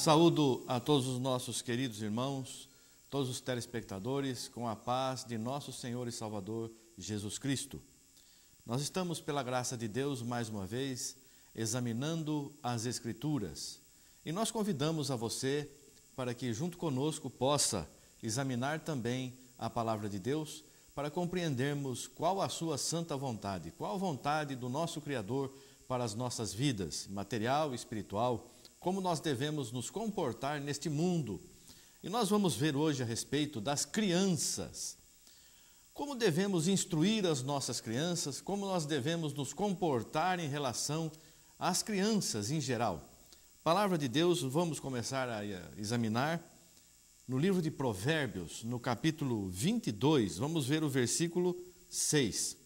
Saúdo a todos os nossos queridos irmãos, todos os telespectadores, com a paz de nosso Senhor e Salvador Jesus Cristo. Nós estamos, pela graça de Deus, mais uma vez, examinando as Escrituras. E nós convidamos a você para que, junto conosco, possa examinar também a Palavra de Deus, para compreendermos qual a sua santa vontade, qual a vontade do nosso Criador para as nossas vidas, material e espiritual, como nós devemos nos comportar neste mundo. E nós vamos ver hoje a respeito das crianças. Como devemos instruir as nossas crianças, como nós devemos nos comportar em relação às crianças em geral. Palavra de Deus, vamos começar a examinar no livro de Provérbios, no capítulo 22, vamos ver o versículo 6.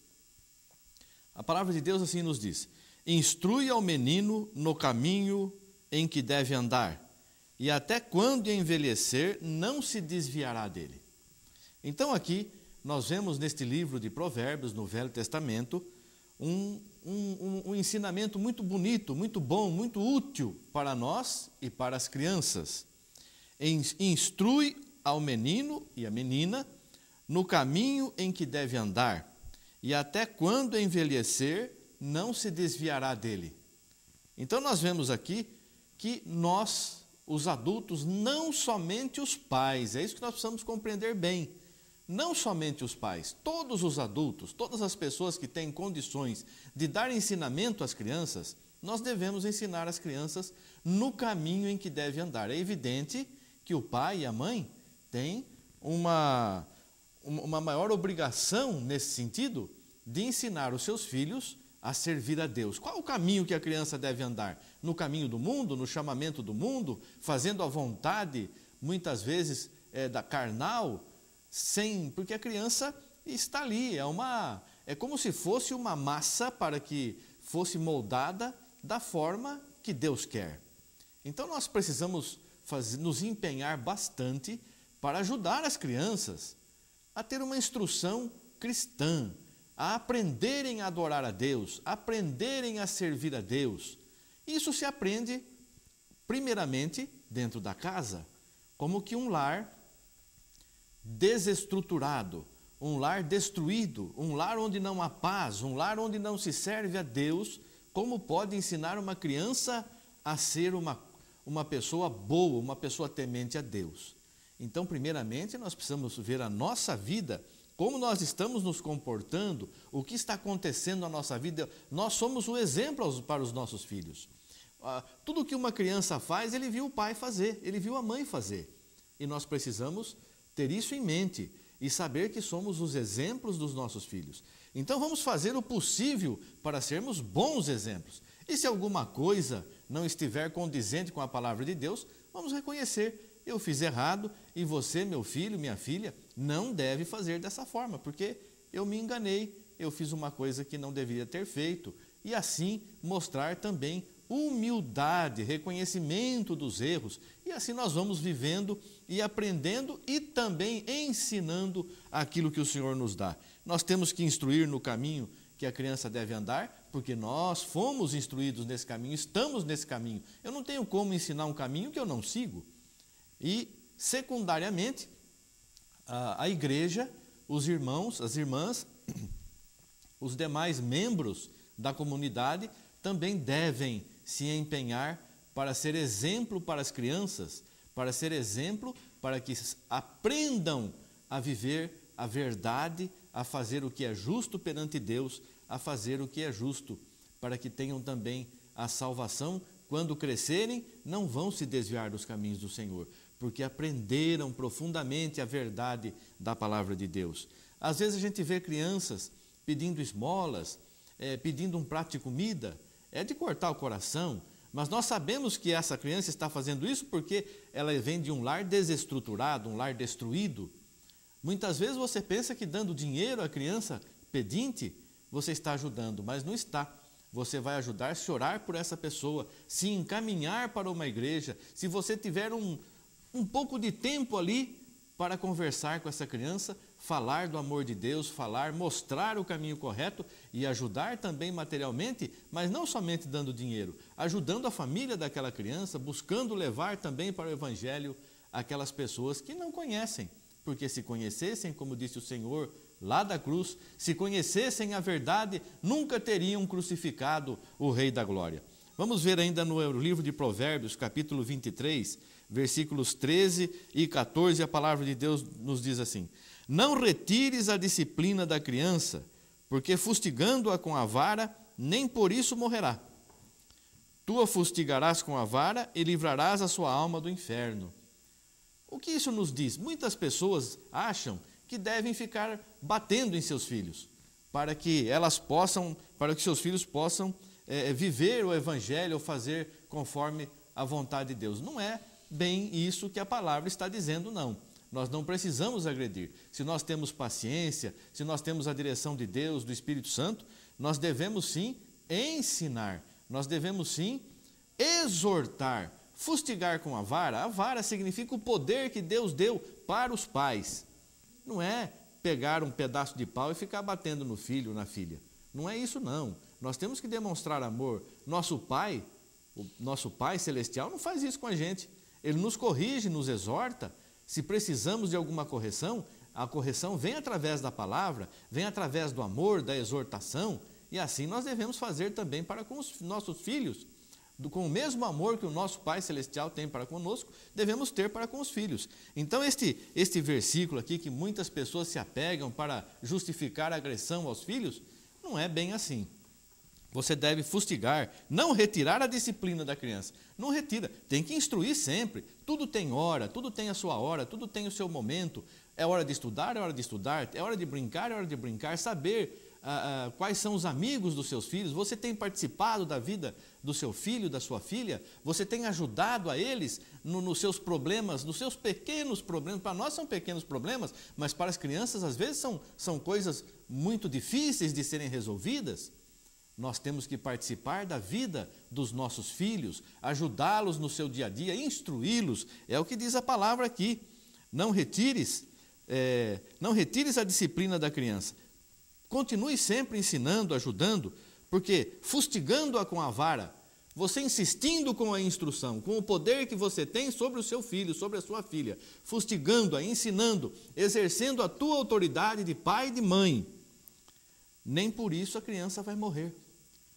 A palavra de Deus assim nos diz: instrui ao menino no caminho em que deve andar, e até quando envelhecer não se desviará dele. Então aqui nós vemos neste livro de Provérbios, no Velho Testamento, um ensinamento muito bonito, muito bom, muito útil para nós e para as crianças. Instrui ao menino e à menina no caminho em que deve andar, e até quando envelhecer não se desviará dele. Então nós vemos aqui que nós, os adultos, não somente os pais, é isso que nós precisamos compreender bem, não somente os pais, todos os adultos, todas as pessoas que têm condições de dar ensinamento às crianças, nós devemos ensinar as crianças no caminho em que deve andar. É evidente que o pai e a mãe têm uma maior obrigação nesse sentido de ensinar os seus filhos a servir a Deus. Qual o caminho que a criança deve andar? No caminho do mundo, no chamamento do mundo, fazendo a vontade, muitas vezes, da carnal, porque a criança está ali, é como se fosse uma massa para que fosse moldada da forma que Deus quer. Então nós precisamos nos empenhar bastante para ajudar as crianças a ter uma instrução cristã, a aprenderem a adorar a Deus, aprenderem a servir a Deus. Isso se aprende, primeiramente, dentro da casa, como que um lar desestruturado, um lar destruído, um lar onde não há paz, um lar onde não se serve a Deus, como pode ensinar uma criança a ser uma pessoa boa, uma pessoa temente a Deus? Então, primeiramente, nós precisamos ver a nossa vida, como nós estamos nos comportando, o que está acontecendo na nossa vida. Nós somos o exemplo para os nossos filhos. Tudo que uma criança faz, ele viu o pai fazer, ele viu a mãe fazer. E nós precisamos ter isso em mente e saber que somos os exemplos dos nossos filhos. Então vamos fazer o possível para sermos bons exemplos. E se alguma coisa não estiver condizente com a palavra de Deus, vamos reconhecer: eu fiz errado e você, meu filho, minha filha, não deve fazer dessa forma, porque eu me enganei, eu fiz uma coisa que não deveria ter feito. E assim mostrar também humildade, reconhecimento dos erros. E assim nós vamos vivendo e aprendendo e também ensinando aquilo que o Senhor nos dá. Nós temos que instruir no caminho que a criança deve andar, porque nós fomos instruídos nesse caminho, estamos nesse caminho. Eu não tenho como ensinar um caminho que eu não sigo. E, secundariamente, a igreja, os irmãos, as irmãs, os demais membros da comunidade também devem se empenhar para ser exemplo para as crianças, para ser exemplo para que aprendam a viver a verdade, a fazer o que é justo perante Deus, a fazer o que é justo, para que tenham também a salvação. Quando crescerem, não vão se desviar dos caminhos do Senhor, porque aprenderam profundamente a verdade da palavra de Deus. Às vezes a gente vê crianças pedindo esmolas, pedindo um prato de comida, é de cortar o coração, mas nós sabemos que essa criança está fazendo isso porque ela vem de um lar desestruturado, um lar destruído. Muitas vezes você pensa que dando dinheiro à criança pedinte, você está ajudando, mas não está. Você vai ajudar se orar por essa pessoa, se encaminhar para uma igreja, se você tiver um pouco de tempo ali para conversar com essa criança, falar do amor de Deus, mostrar o caminho correto e ajudar também materialmente, mas não somente dando dinheiro, ajudando a família daquela criança, buscando levar também para o Evangelho aquelas pessoas que não conhecem, porque se conhecessem, como disse o Senhor lá da cruz, se conhecessem a verdade, nunca teriam crucificado o Rei da Glória. Vamos ver ainda no livro de Provérbios, capítulo 23, versículos 13 e 14, a palavra de Deus nos diz assim: não retires a disciplina da criança, porque fustigando-a com a vara, nem por isso morrerá. Tu a fustigarás com a vara e livrarás a sua alma do inferno. O que isso nos diz? Muitas pessoas acham que devem ficar batendo em seus filhos, para que seus filhos possam viver o Evangelho ou fazer conforme a vontade de Deus. Não é bem isso que a palavra está dizendo, não. Nós não precisamos agredir. Se nós temos paciência, se nós temos a direção de Deus, do Espírito Santo, nós devemos sim ensinar, nós devemos sim exortar. Fustigar com a vara significa o poder que Deus deu para os pais. Não é pegar um pedaço de pau e ficar batendo no filho ou na filha. Não é isso, não. Nós temos que demonstrar amor. Nosso Pai, o nosso Pai Celestial, não faz isso com a gente. Ele nos corrige, nos exorta. Se precisamos de alguma correção, a correção vem através da palavra, vem através do amor, da exortação, e assim nós devemos fazer também para com os nossos filhos. Com o mesmo amor que o nosso Pai Celestial tem para conosco, devemos ter para com os filhos. Então este versículo aqui, que muitas pessoas se apegam para justificar a agressão aos filhos, não é bem assim. Você deve fustigar, não retirar a disciplina da criança. Não retira, tem que instruir sempre. Tudo tem hora, tudo tem a sua hora, tudo tem o seu momento. É hora de estudar, é hora de estudar, é hora de brincar, é hora de brincar. Saber quais são os amigos dos seus filhos. Você tem participado da vida do seu filho, da sua filha? Você tem ajudado a eles nos seus problemas, nos seus pequenos problemas? Para nós são pequenos problemas, mas para as crianças às vezes são coisas muito difíceis de serem resolvidas. Nós temos que participar da vida dos nossos filhos, ajudá-los no seu dia a dia, instruí-los. É o que diz a palavra aqui. Não retires a disciplina da criança. Continue sempre ensinando, ajudando, porque fustigando-a com a vara, você insistindo com a instrução, com o poder que você tem sobre o seu filho, sobre a sua filha, fustigando-a, ensinando, exercendo a tua autoridade de pai e de mãe, nem por isso a criança vai morrer,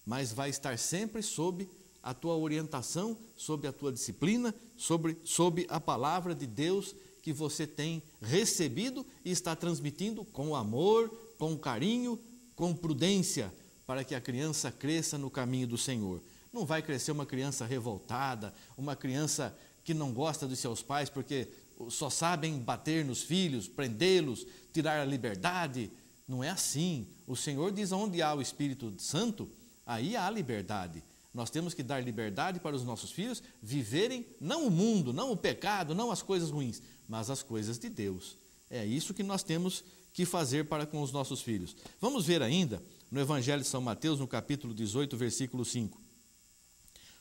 mas vai estar sempre sob a tua orientação, sob a tua disciplina, sob a palavra de Deus que você tem recebido e está transmitindo com amor, com carinho, com prudência, para que a criança cresça no caminho do Senhor. Não vai crescer uma criança revoltada, uma criança que não gosta dos seus pais porque só sabem bater nos filhos, prendê-los, tirar a liberdade. Não é assim. O Senhor diz: onde há o Espírito Santo, aí há liberdade. Nós temos que dar liberdade para os nossos filhos viverem não o mundo, não o pecado, não as coisas ruins, mas as coisas de Deus. É isso que nós temos que fazer para com os nossos filhos. Vamos ver ainda no Evangelho de São Mateus, no capítulo 18, versículo 5.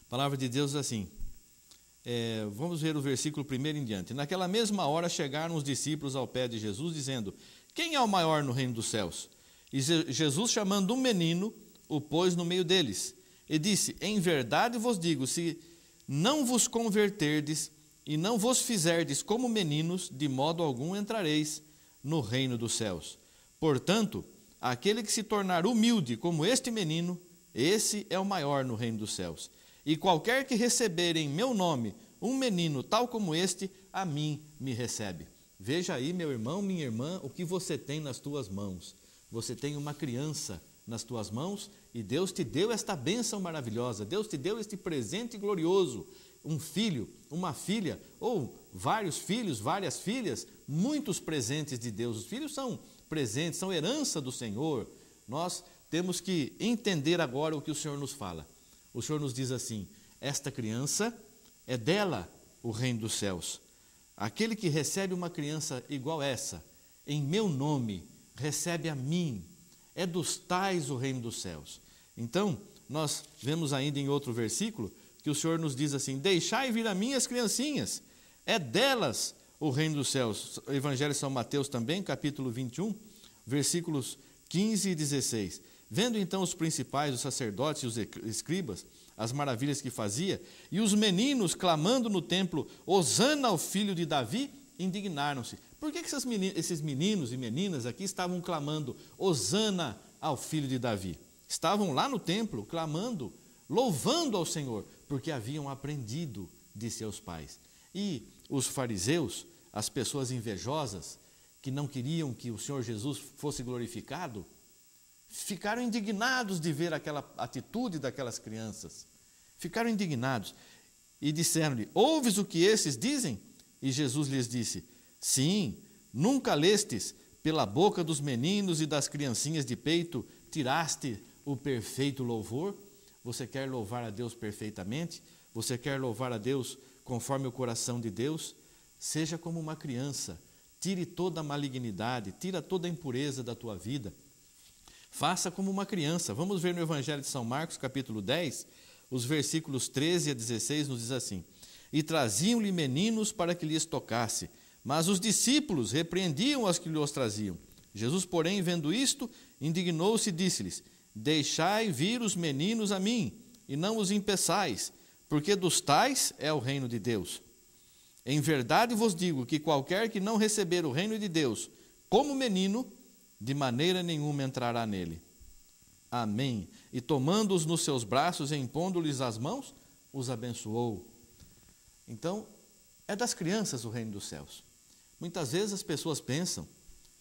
A palavra de Deus diz assim, vamos ver o versículo 1 em diante. Naquela mesma hora chegaram os discípulos ao pé de Jesus, dizendo: quem é o maior no reino dos céus? E Jesus, chamando um menino, o pôs no meio deles, e disse: em verdade vos digo, se não vos converterdes e não vos fizerdes como meninos, de modo algum entrareis no reino dos céus. Portanto, aquele que se tornar humilde como este menino, esse é o maior no reino dos céus. E qualquer que receber em meu nome um menino tal como este, a mim me recebe. Veja aí, meu irmão, minha irmã, o que você tem nas tuas mãos. Você tem uma criança nas tuas mãos e Deus te deu esta bênção maravilhosa, Deus te deu este presente glorioso, um filho, uma filha, ou vários filhos, várias filhas, muitos presentes de Deus. Os filhos são presentes, são herança do Senhor. Nós temos que entender agora o que o Senhor nos fala. O Senhor nos diz assim: esta criança é dela o reino dos céus. Aquele que recebe uma criança igual essa, em meu nome, recebe a mim. É dos tais o reino dos céus. Então, nós vemos ainda em outro versículo que o Senhor nos diz assim: deixai vir a mim as criancinhas, é delas o reino dos céus? O Evangelho de São Mateus também, capítulo 21, versículos 15 e 16. Vendo então os principais, os sacerdotes e os escribas, as maravilhas que fazia, e os meninos clamando no templo, Hosana ao filho de Davi, indignaram-se. Por que esses meninos e meninas aqui estavam clamando, Hosana ao filho de Davi? Estavam lá no templo clamando, louvando ao Senhor, porque haviam aprendido de seus pais. E os fariseus, as pessoas invejosas, que não queriam que o Senhor Jesus fosse glorificado, ficaram indignados de ver aquela atitude daquelas crianças. Ficaram indignados e disseram-lhe, ouves o que esses dizem? E Jesus lhes disse, sim, nunca lestes, pela boca dos meninos e das criancinhas de peito, tiraste o perfeito louvor? Você quer louvar a Deus perfeitamente? Você quer louvar a Deus conforme o coração de Deus? Seja como uma criança, tire toda a malignidade, tira toda a impureza da tua vida. Faça como uma criança. Vamos ver no Evangelho de São Marcos, capítulo 10, os versículos 13 a 16, nos diz assim, e traziam-lhe meninos para que lhes tocasse, mas os discípulos repreendiam os que lhes traziam. Jesus, porém, vendo isto, indignou-se e disse-lhes, deixai vir os meninos a mim, e não os impeçais, porque dos tais é o reino de Deus. Em verdade vos digo que qualquer que não receber o reino de Deus como menino, de maneira nenhuma entrará nele. Amém. E tomando-os nos seus braços e impondo-lhes as mãos, os abençoou. Então, é das crianças o reino dos céus. Muitas vezes as pessoas pensam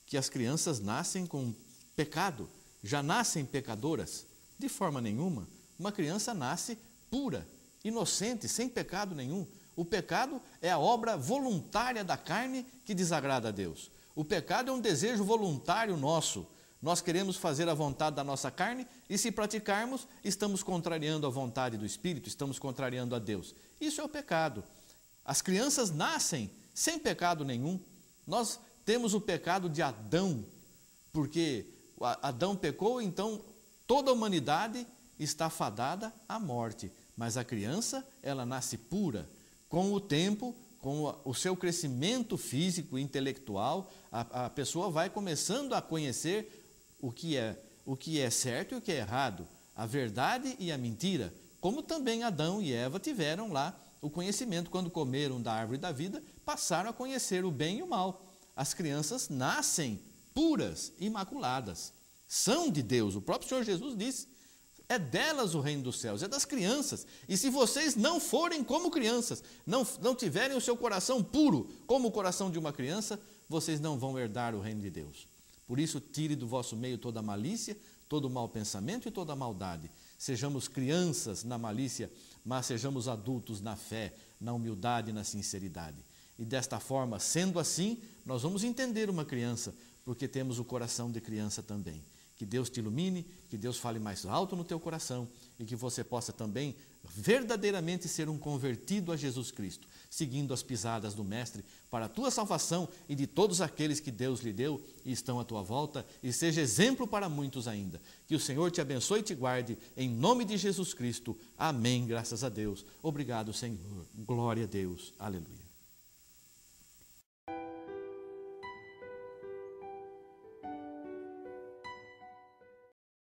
que as crianças nascem com pecado, já nascem pecadoras. De forma nenhuma. Uma criança nasce pura, inocente, sem pecado nenhum. O pecado é a obra voluntária da carne que desagrada a Deus. O pecado é um desejo voluntário nosso. Nós queremos fazer a vontade da nossa carne e, se praticarmos, estamos contrariando a vontade do Espírito, estamos contrariando a Deus. Isso é o pecado. As crianças nascem sem pecado nenhum. Nós temos o pecado de Adão, porque Adão pecou, então toda a humanidade está fadada à morte. Mas a criança, ela nasce pura. Com o tempo, com o seu crescimento físico e intelectual, a pessoa vai começando a conhecer o que é certo e o que é errado, a verdade e a mentira, como também Adão e Eva tiveram lá o conhecimento, quando comeram da árvore da vida, passaram a conhecer o bem e o mal. As crianças nascem puras, imaculadas, são de Deus. O próprio Senhor Jesus disse, é delas o reino dos céus, é das crianças. E se vocês não forem como crianças, não tiverem o seu coração puro como o coração de uma criança, vocês não vão herdar o reino de Deus. Por isso, tire do vosso meio toda a malícia, todo o mau pensamento e toda a maldade. Sejamos crianças na malícia, mas sejamos adultos na fé, na humildade e na sinceridade. E desta forma, sendo assim, nós vamos entender uma criança, porque temos o coração de criança também. Que Deus te ilumine, que Deus fale mais alto no teu coração e que você possa também verdadeiramente ser um convertido a Jesus Cristo, seguindo as pisadas do Mestre para a tua salvação e de todos aqueles que Deus lhe deu e estão à tua volta, e seja exemplo para muitos ainda. Que o Senhor te abençoe e te guarde, em nome de Jesus Cristo. Amém. Graças a Deus. Obrigado, Senhor. Glória a Deus. Aleluia.